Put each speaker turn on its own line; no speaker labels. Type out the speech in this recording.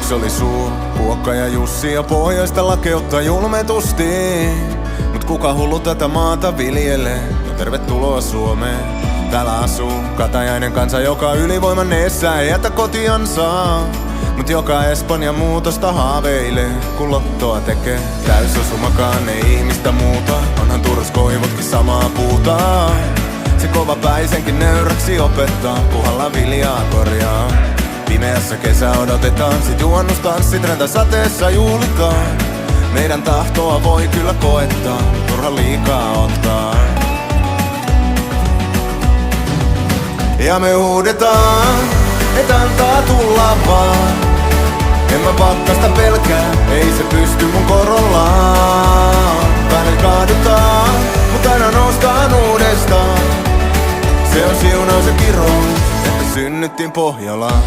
Aluksi oli Suu, Puokka ja Jussi ja pohjoista lakeutta julmetusti. Mut kuka hullu tätä maata viljelee? No tervetuloa Suomeen. Täällä asuu katajainen kansa, joka ylivoimanneessa ei jätä kotiansa. Mut joka Espanja muutosta haaveilee, kun lottoa tekee. Täysosumakaan ei ihmistä muuta, onhan Turuskoivotkin samaa puuta. Se kovapäisenkin nöyräksi opettaa, puhalla viljaa korjaa. Pimeässä kesä odotetaan, sit juhannustanssit rentä sateessa juhlitaan. Meidän tahtoa voi kyllä koettaa, turha liikaa ottaa. Ja me huudetaan, et antaa tulla vaan. En mä pakkasta pelkää, ei se pysty mun korollaan. Välillä kaadutaan, mut aina noustaan uudestaan. Se on siunaus ja kirous, että synnyttiin Pohjolaan.